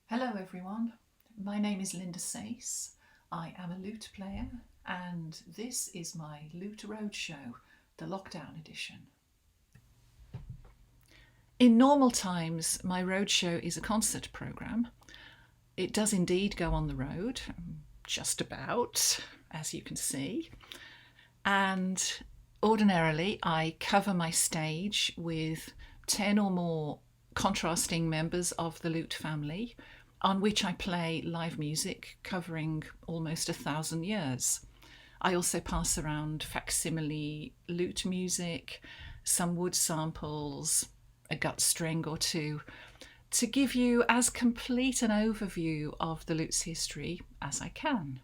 Hello everyone, my name is Lynda Sayce. I am a lute player and this is my Lute Roadshow, the lockdown edition. In normal times, my roadshow is a concert programme. It does indeed go on the road, just about, as you can see. And ordinarily, I cover my stage with 10 or more contrasting members of the lute family, on which I play live music covering almost 1,000 years. I also pass around facsimile lute music, some wood samples, a gut string or two, to give you as complete an overview of the lute's history as I can.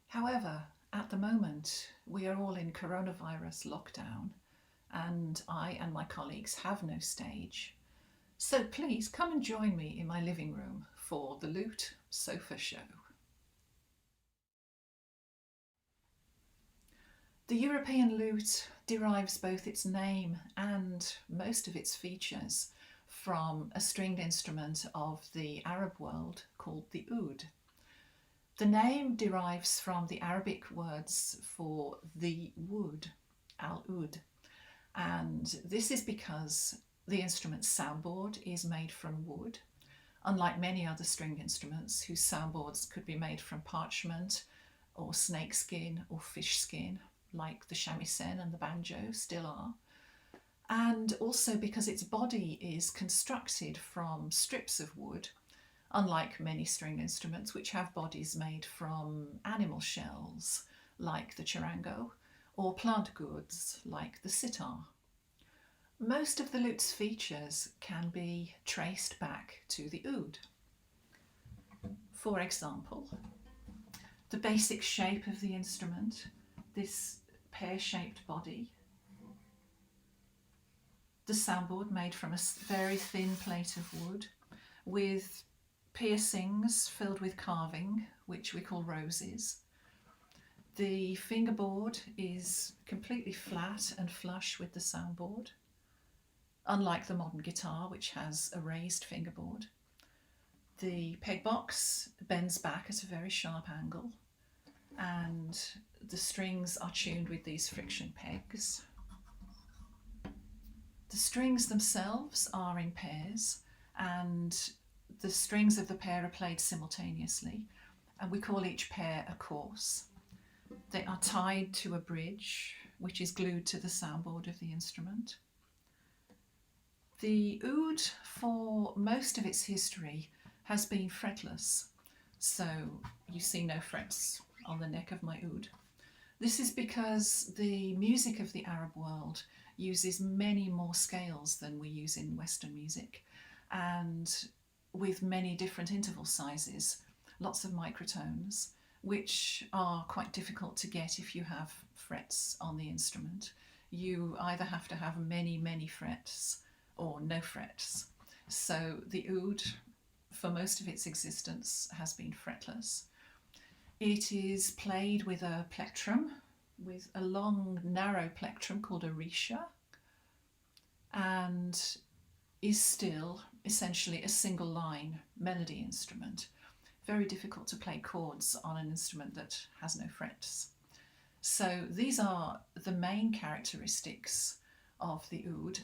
However, at the moment, we are all in coronavirus lockdown, and I and my colleagues have no stage. So please come and join me in my living room for the Lute Sofa Show. The European lute derives both its name and most of its features from a stringed instrument of the Arab world called the oud. The name derives from the Arabic words for the wood, al-oud, and this is because the instrument's soundboard is made from wood, unlike many other stringed instruments whose soundboards could be made from parchment or snakeskin or fish skin, like the shamisen and the banjo still are, and also because its body is constructed from strips of wood, unlike many stringed instruments which have bodies made from animal shells, like the charango, or plant goods, like the sitar. Most of the lute's features can be traced back to the oud. For example, the basic shape of the instrument, this pear-shaped body, the soundboard made from a very thin plate of wood with piercings filled with carving, which we call roses. The fingerboard is completely flat and flush with the soundboard, unlike the modern guitar, which has a raised fingerboard. The peg box bends back at a very sharp angle, and the strings are tuned with these friction pegs. The strings themselves are in pairs, and the strings of the pair are played simultaneously, and we call each pair a course. They are tied to a bridge, which is glued to the soundboard of the instrument. The oud, for most of its history, has been fretless, so you see no frets on the neck of my oud. This is because the music of the Arab world uses many more scales than we use in Western music, and with many different interval sizes, lots of microtones, which are quite difficult to get if you have frets on the instrument. You either have to have many frets or no frets. So the oud, for most of its existence, has been fretless. It is played with a plectrum, with a long, narrow plectrum called a risha, and is still essentially a single line melody instrument. Very difficult to play chords on an instrument that has no frets. So these are the main characteristics of the oud.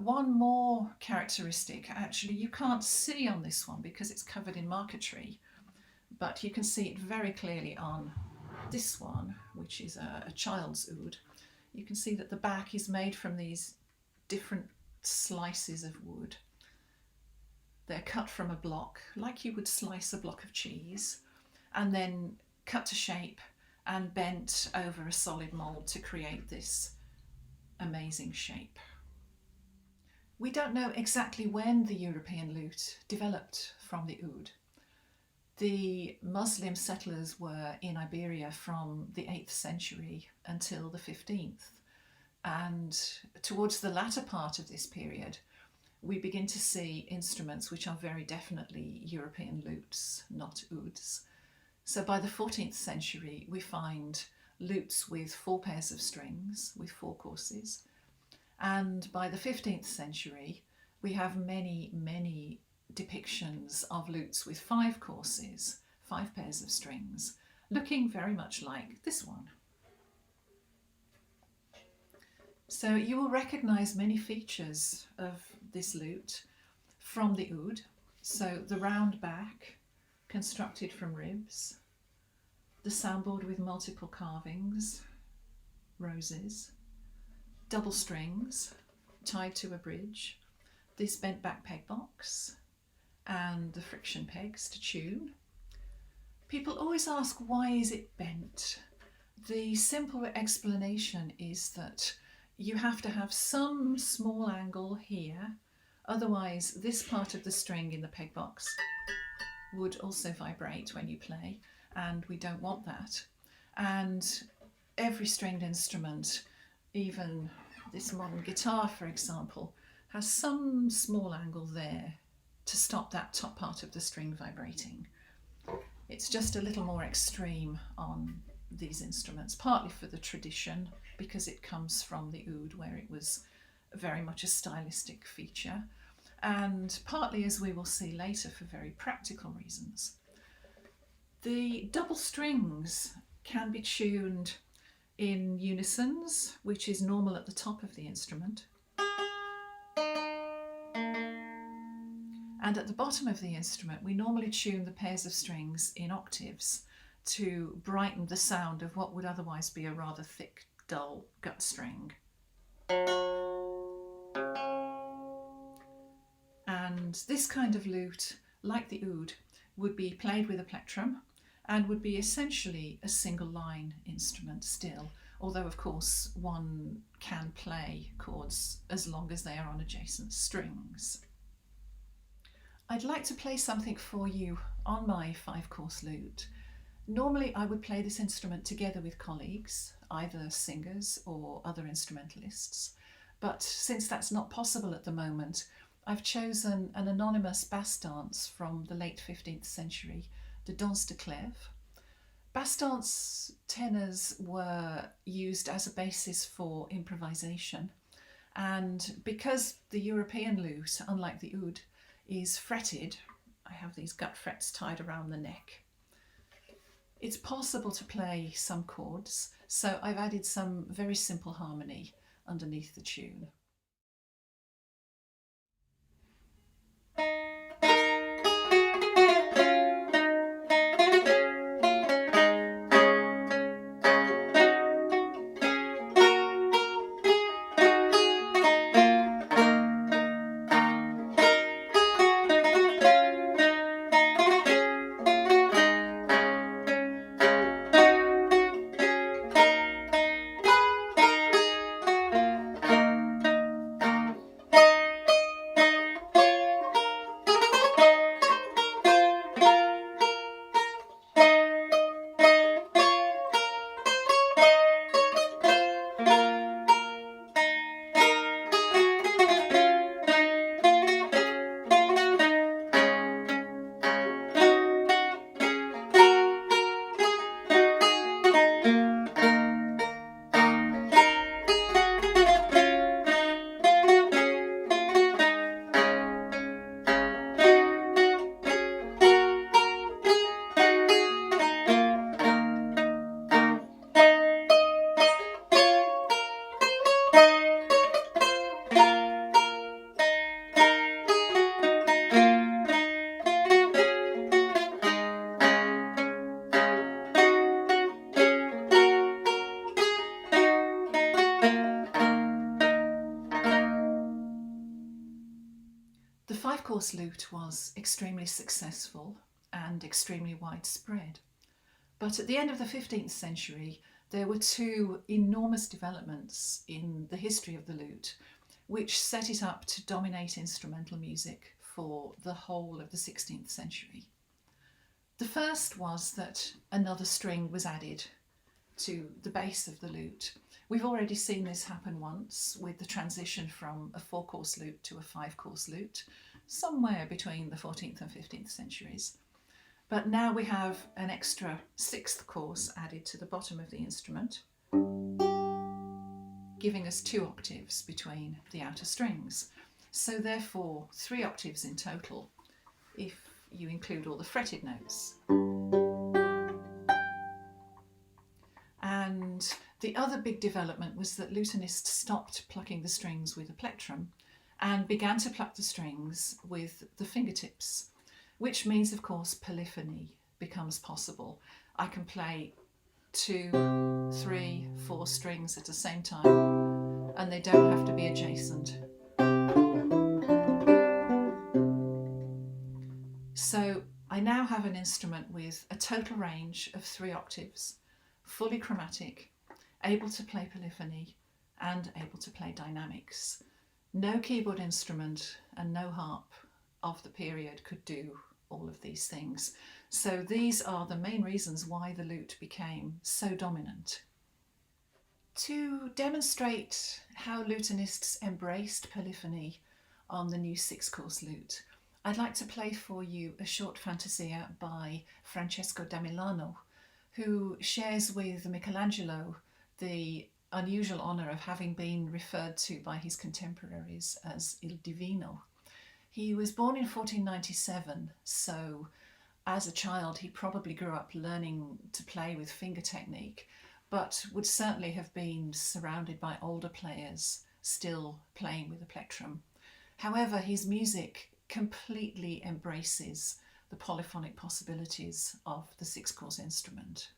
One more characteristic, actually you can't see on this one because it's covered in marquetry, but you can see it very clearly on this one, which is a child's oud. You can see that the back is made from these different slices of wood. They're cut from a block, like you would slice a block of cheese, and then cut to shape and bent over a solid mould to create this amazing shape. We don't know exactly when the European lute developed from the oud. The Muslim settlers were in Iberia from the 8th century until the 15th, and towards the latter part of this period we begin to see instruments which are very definitely European lutes, not ouds. So by the 14th century we find lutes with 4 pairs of strings with 4 courses, and by the 15th century we have many depictions of lutes with 5 courses, 5 pairs of strings, looking very much like this one. So you will recognise many features of this lute from the oud. So the round back, constructed from ribs, the soundboard with multiple carvings, roses, double strings tied to a bridge, this bent back peg box, and the friction pegs to tune. People always ask, why is it bent? The simple explanation is that you have to have some small angle here, otherwise this part of the string in the peg box would also vibrate when you play, and we don't want that. And every stringed instrument, even this modern guitar for example, has some small angle there to stop that top part of the string vibrating. It's just a little more extreme on these instruments, partly for the tradition, because it comes from the oud where it was very much a stylistic feature, and partly, as we will see later, for very practical reasons. The double strings can be tuned in unisons, which is normal at the top of the instrument, and at the bottom of the instrument we normally tune the pairs of strings in octaves to brighten the sound of what would otherwise be a rather thick, dull gut string. And this kind of lute, like the oud, would be played with a plectrum and would be essentially a single line instrument still, although of course one can play chords as long as they are on adjacent strings. I'd like to play something for you on my 5-course lute. Normally I would play this instrument together with colleagues, either singers or other instrumentalists, but since that's not possible at the moment, I've chosen an anonymous bass dance from the late 15th century, the danse de clèves. Bass dance tenors were used as a basis for improvisation, and because the European lute, unlike the oud, is fretted, I have these gut frets tied around the neck, it's possible to play some chords, so I've added some very simple harmony underneath the tune. The 5-course lute was extremely successful and extremely widespread. But at the end of the 15th century, there were 2 enormous developments in the history of the lute, which set it up to dominate instrumental music for the whole of the 16th century. The first was that another string was added to the base of the lute. We've already seen this happen once with the transition from a 4-course lute to a 5-course lute, somewhere between the 14th and 15th centuries. But now we have an extra 6th course added to the bottom of the instrument, giving us 2 octaves between the outer strings. So therefore 3 octaves in total, if you include all the fretted notes. And the other big development was that lutenists stopped plucking the strings with a plectrum and began to pluck the strings with the fingertips, which means, of course, polyphony becomes possible. I can play 2, 3, 4 strings at the same time, and they don't have to be adjacent. So I now have an instrument with a total range of 3 octaves, fully chromatic, able to play polyphony and able to play dynamics. No keyboard instrument and no harp of the period could do all of these things. So these are the main reasons why the lute became so dominant. To demonstrate how lutenists embraced polyphony on the new 6-course lute, I'd like to play for you a short fantasia by Francesco da Milano, who shares with Michelangelo the unusual honour of having been referred to by his contemporaries as Il Divino. He was born in 1497, so as a child he probably grew up learning to play with finger technique, but would certainly have been surrounded by older players still playing with a plectrum. However, his music completely embraces the polyphonic possibilities of the 6-course instrument.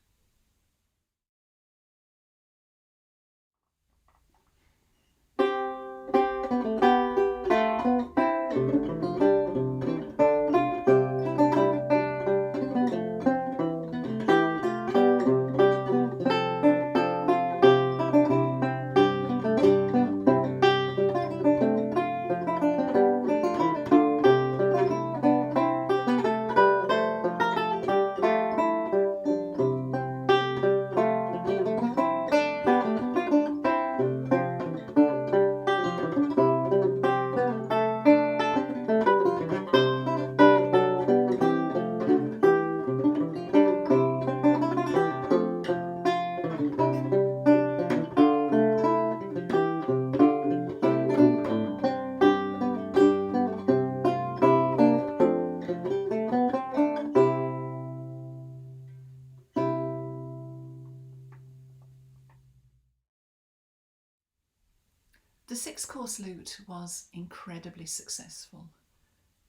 The 6-course lute was incredibly successful.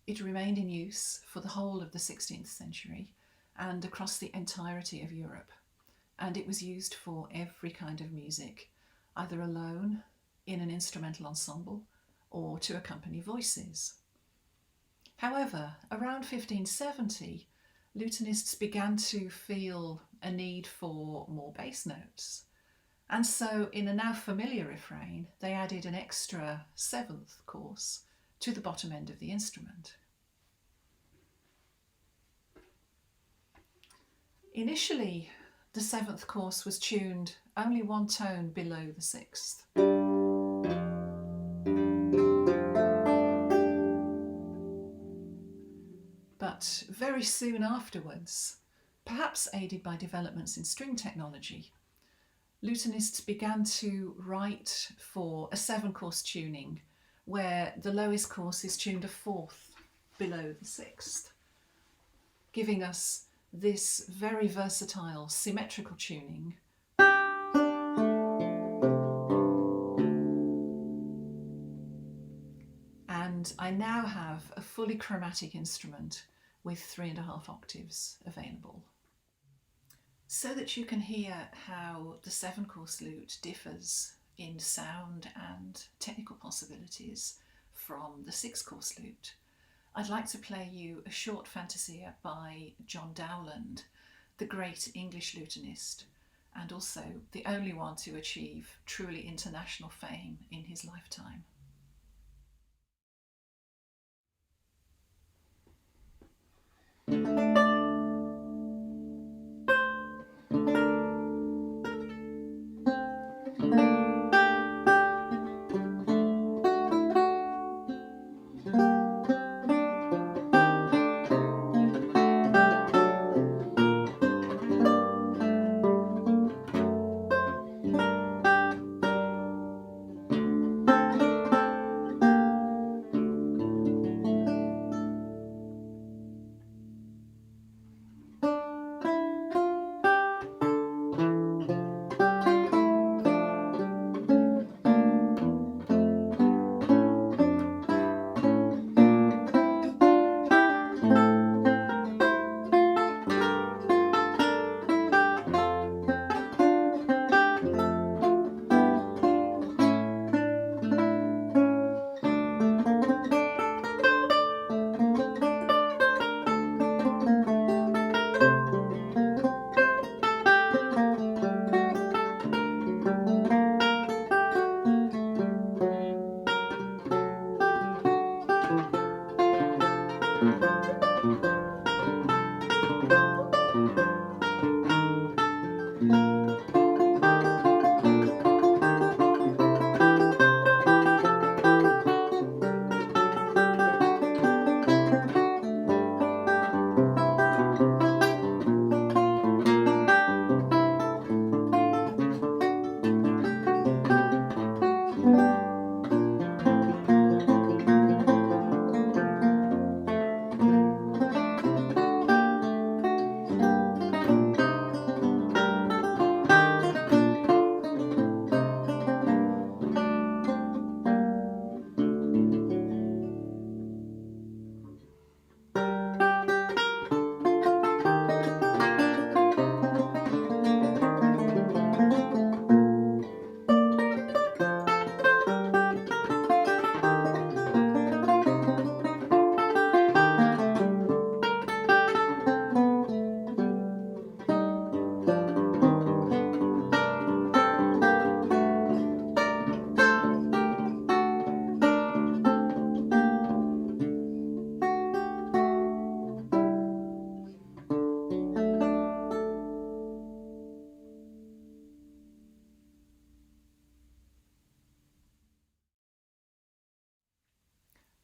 It remained in use for the whole of the 16th century and across the entirety of Europe, and it was used for every kind of music, either alone, in an instrumental ensemble, or to accompany voices. However, around 1570, lutenists began to feel a need for more bass notes. And so, in a now familiar refrain, they added an extra 7th course to the bottom end of the instrument. Initially, the 7th course was tuned only 1 tone below the 6th. But very soon afterwards, perhaps aided by developments in string technology, lutenists began to write for a 7-course tuning where the lowest course is tuned a 4th below the 6th, giving us this very versatile symmetrical tuning. And I now have a fully chromatic instrument with 3.5 octaves available, so that you can hear how the 7-course lute differs in sound and technical possibilities from the 6-course lute. I'd like to play you a short fantasia by John Dowland, the great English lutenist, and also the only one to achieve truly international fame in his lifetime.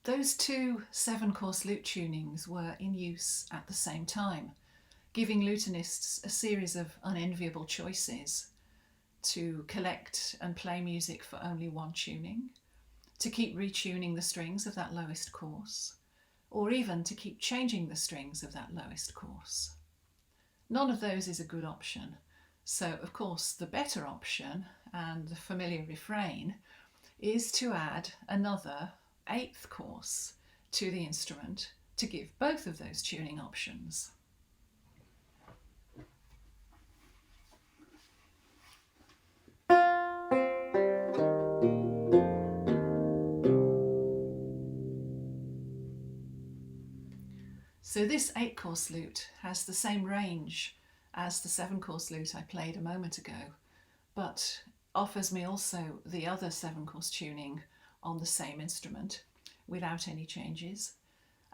Those two 7-course lute tunings were in use at the same time, giving lutenists a series of unenviable choices: to collect and play music for only one tuning, to keep retuning the strings of that lowest course, or even to keep changing the strings of that lowest course. None of those is a good option. So, of course, the better option, and the familiar refrain, is to add another 8th course to the instrument to give both of those tuning options. So this 8-course lute has the same range as the 7-course lute I played a moment ago, but offers me also the other 7-course tuning on the same instrument without any changes.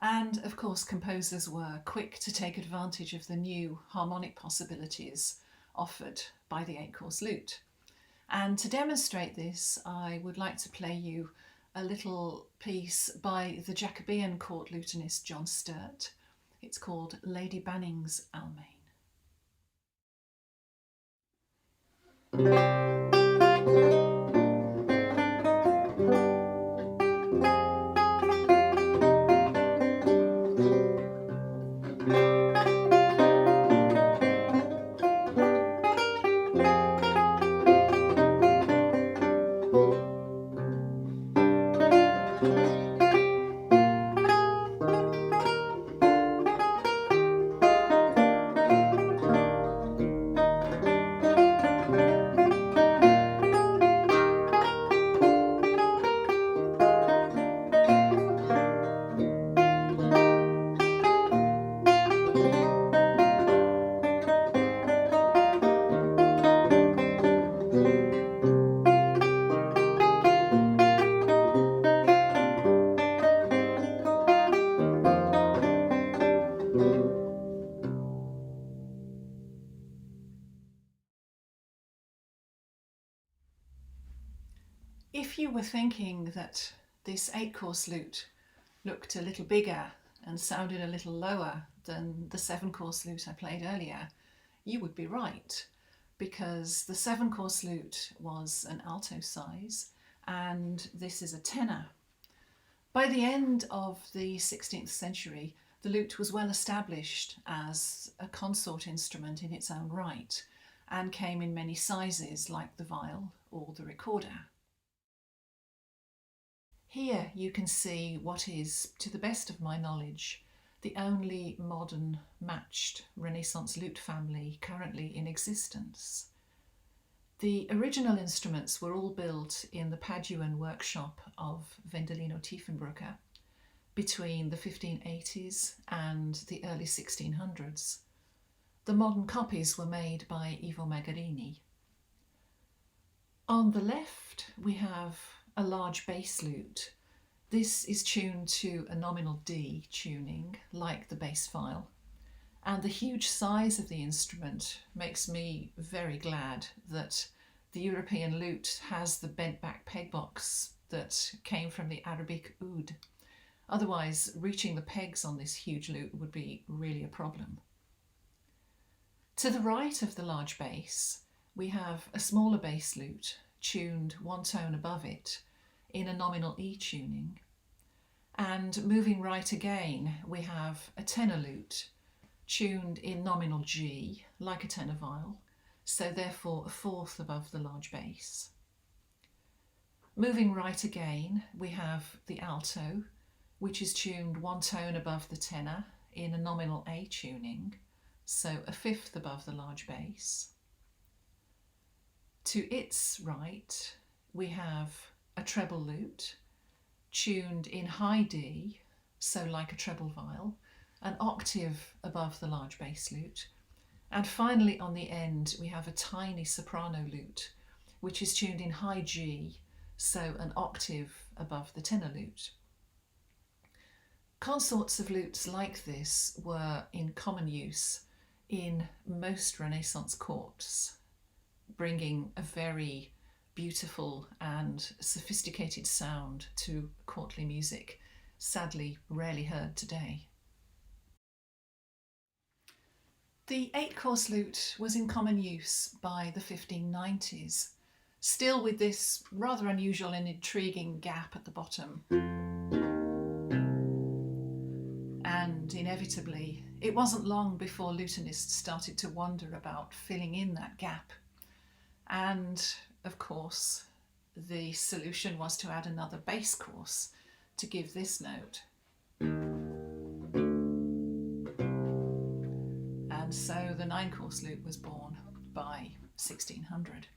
And of course, composers were quick to take advantage of the new harmonic possibilities offered by the 8-course lute. And to demonstrate this, I would like to play you a little piece by the Jacobean court lutenist John Sturt. It's called Lady Banning's Almain. If you were thinking that this 8-course lute looked a little bigger and sounded a little lower than the 7-course lute I played earlier, you would be right, because the 7-course lute was an alto size and this is a tenor. By the end of the 16th century, the lute was well established as a consort instrument in its own right and came in many sizes like the viol or the recorder. Here you can see what is, to the best of my knowledge, the only modern matched Renaissance lute family currently in existence. The original instruments were all built in the Paduan workshop of Vendelino Tiefenbrücker between the 1580s and the early 1600s. The modern copies were made by Ivo Magarini. On the left we have a large bass lute This is tuned to a nominal D tuning, like the bass file. And the huge size of the instrument makes me very glad that the European lute has the bent back peg box that came from the Arabic oud. Otherwise, reaching the pegs on this huge lute would be really a problem. To the right of the large bass, we have a smaller bass lute tuned one tone above it in a nominal E tuning. And moving right again, we have a tenor lute tuned in nominal G, like a tenor viol, so therefore a fourth above the large bass. Moving right again, we have the alto, which is tuned one tone above the tenor in a nominal A tuning, so a fifth above the large bass. To its right, we have a treble lute, tuned in high D, so like a treble viol, an octave above the large bass lute. And finally on the end we have a tiny soprano lute, which is tuned in high G, so an octave above the tenor lute. Consorts of lutes like this were in common use in most Renaissance courts, bringing a very beautiful and sophisticated sound to courtly music, sadly rarely heard today. The 8-course lute was in common use by the 1590s, still with this rather unusual and intriguing gap at the bottom. And inevitably, it wasn't long before lutenists started to wonder about filling in that gap. And of course, the solution was to add another bass course to give this note. And so the 9-course lute was born by 1600.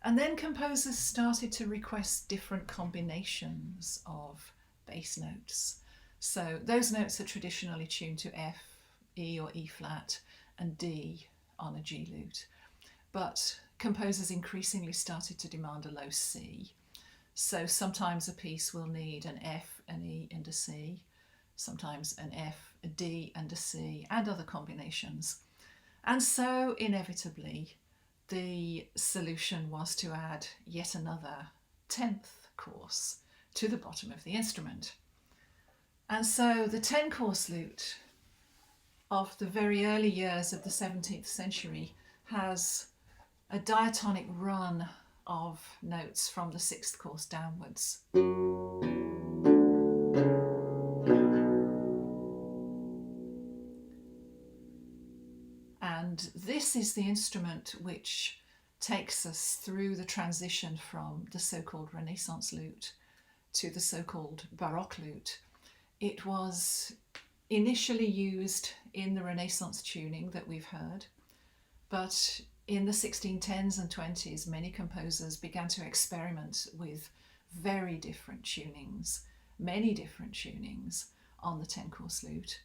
And then composers started to request different combinations of bass notes. So those notes are traditionally tuned to F, E or E flat, and D on a G lute. But composers increasingly started to demand a low C. So sometimes a piece will need an F, an E and a C, sometimes an F, a D and a C, and other combinations. And so inevitably the solution was to add yet another 10th course to the bottom of the instrument. And so the 10-course lute of the very early years of the 17th century has a diatonic run of notes from the 6th course downwards. And this is the instrument which takes us through the transition from the so-called Renaissance lute to the so-called Baroque lute. It was initially used in the Renaissance tuning that we've heard, but in the 1610s and 20s, many composers began to experiment with very different tunings, many different tunings on the 10-course lute.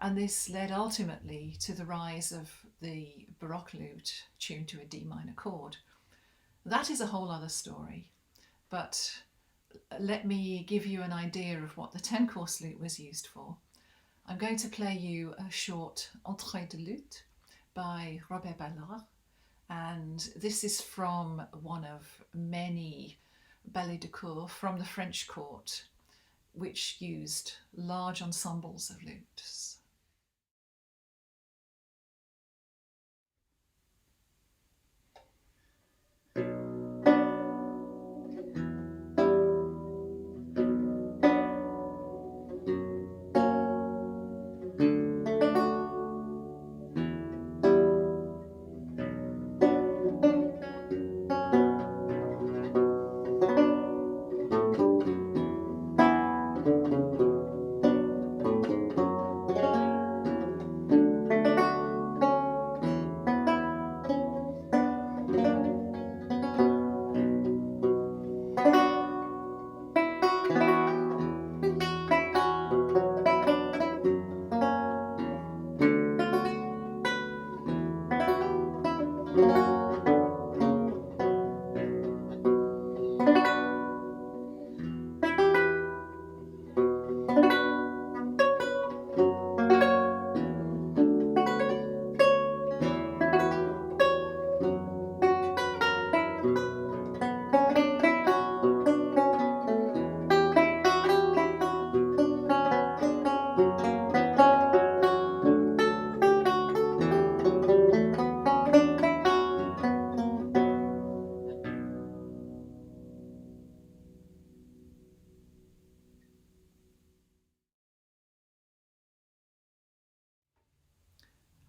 And this led ultimately to the rise of the Baroque lute tuned to a D minor chord. That is a whole other story, but let me give you an idea of what the 10-course lute was used for. I'm going to play you a short Entrée de lutte by Robert Ballard, and this is from one of many ballets de cour from the French court, which used large ensembles of lutes.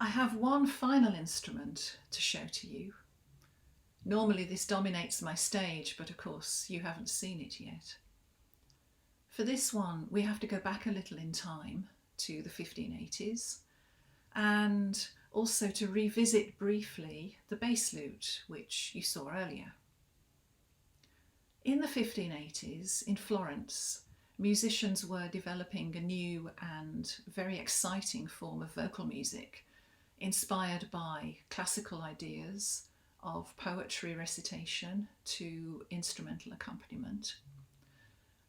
I have one final instrument to show to you. Normally this dominates my stage, but of course you haven't seen it yet. For this one, we have to go back a little in time to the 1580s and also to revisit briefly the bass lute, which you saw earlier. In the 1580s, in Florence, musicians were developing a new and very exciting form of vocal music, inspired by classical ideas of poetry recitation to instrumental accompaniment,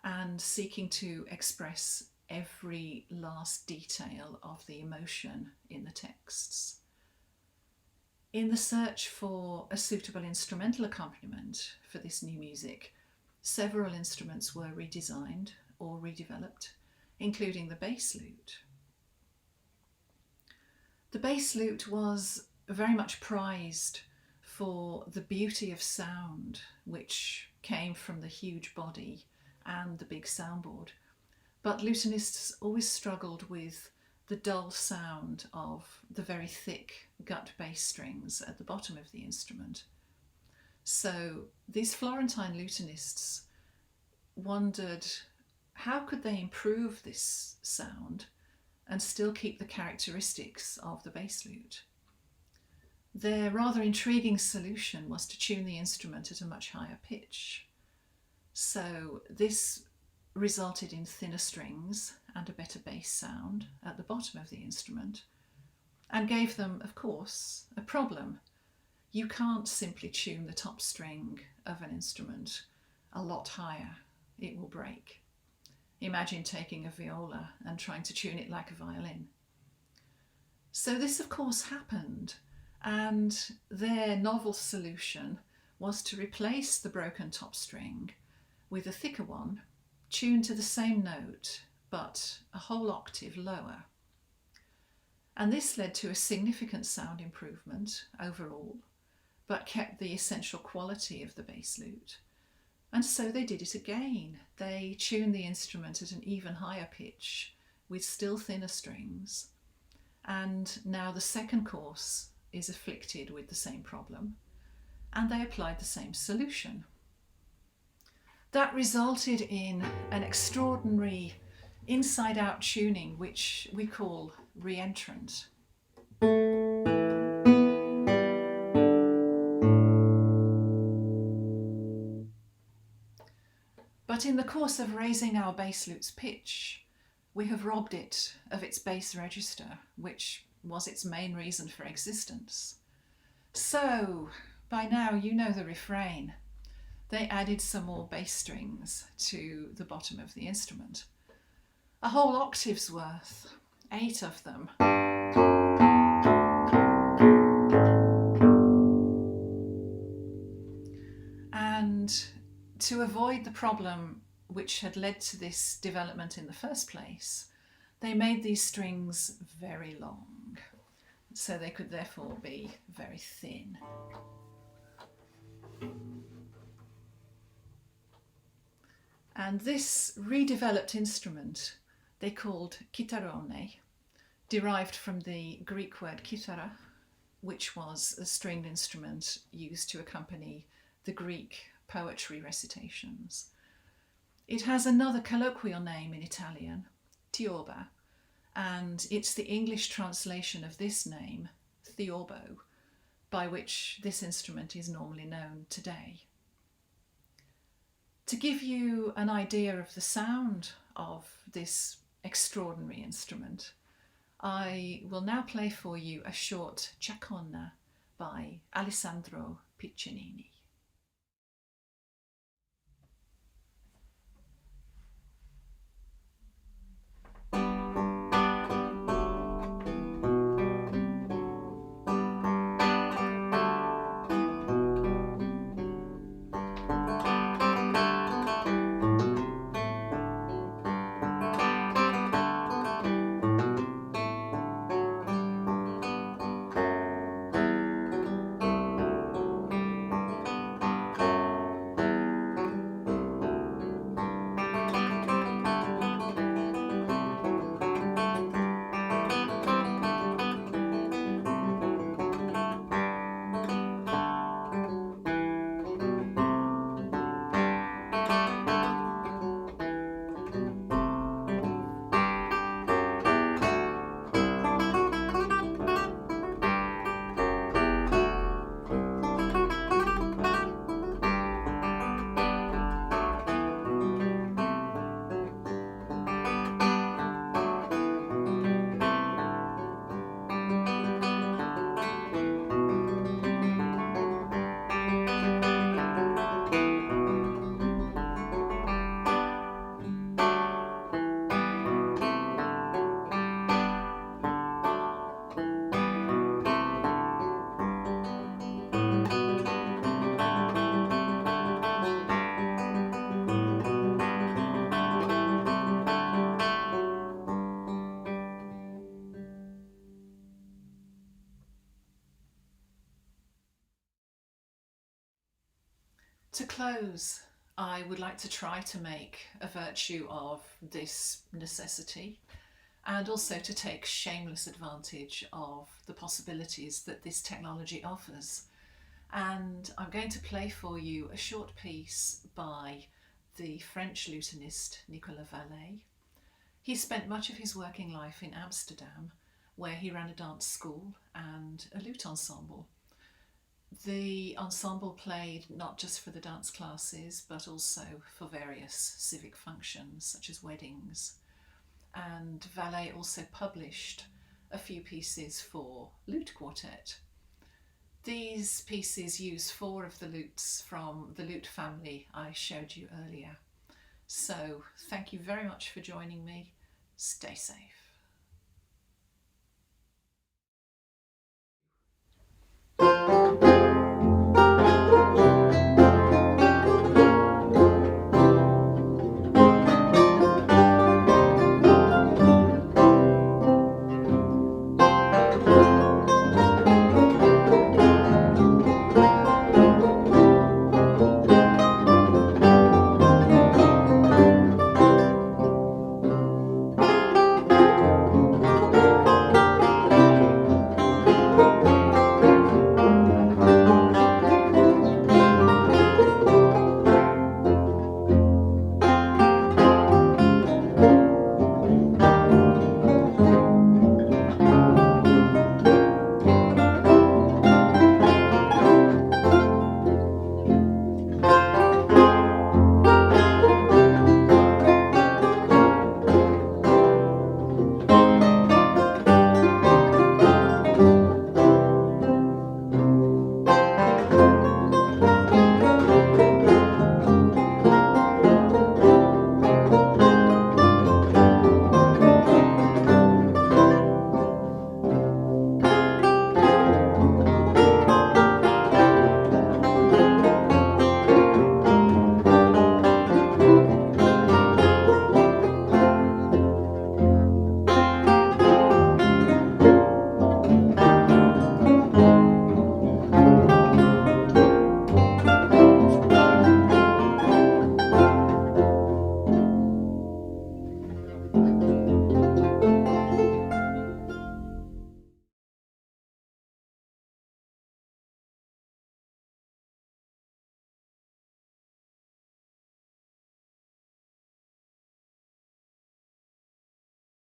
and seeking to express every last detail of the emotion in the texts. In the search for a suitable instrumental accompaniment for this new music, several instruments were redesigned or redeveloped, including the bass lute. The bass lute was very much prized for the beauty of sound which came from the huge body and the big soundboard, but lutenists always struggled with the dull sound of the very thick gut bass strings at the bottom of the instrument. So these Florentine lutenists wondered how could they improve this sound and still keep the characteristics of the bass lute. Their rather intriguing solution was to tune the instrument at a much higher pitch. So this resulted in thinner strings and a better bass sound at the bottom of the instrument, and gave them, of course, a problem. You can't simply tune the top string of an instrument a lot higher. It will break. Imagine taking a viola and trying to tune it like a violin. So this, of course, happened, and their novel solution was to replace the broken top string with a thicker one, tuned to the same note, but a whole octave lower. And this led to a significant sound improvement overall, but kept the essential quality of the bass lute. And so they did it again. They tuned the instrument at an even higher pitch with still thinner strings. And now the second course is afflicted with the same problem, and they applied the same solution. That resulted in an extraordinary inside-out tuning, which we call re-entrant. But in the course of raising our bass lute's pitch, we have robbed it of its bass register, which was its main reason for existence. So, by now you know the refrain. They added some more bass strings to the bottom of the instrument. A whole octave's worth, 8 of them. And to avoid the problem which had led to this development in the first place, they made these strings very long, so they could therefore be very thin. And this redeveloped instrument they called chitarrone, derived from the Greek word kithara, which was a stringed instrument used to accompany the Greek poetry recitations. It has another colloquial name in Italian, theorbo, and it's the English translation of this name, theorbo, by which this instrument is normally known today. To give you an idea of the sound of this extraordinary instrument, I will now play for you a short chaconne by Alessandro Piccinini. To close, I would like to try to make a virtue of this necessity, and also to take shameless advantage of the possibilities that this technology offers. And I'm going to play for you a short piece by the French lutenist Nicolas Vallet. He spent much of his working life in Amsterdam, where he ran a dance school and a lute ensemble. The ensemble played not just for the dance classes, but also for various civic functions such as weddings. And Vallet also published a few pieces for lute quartet. These pieces use 4 of the lutes from the lute family I showed you earlier. So thank you very much for joining me. Stay safe.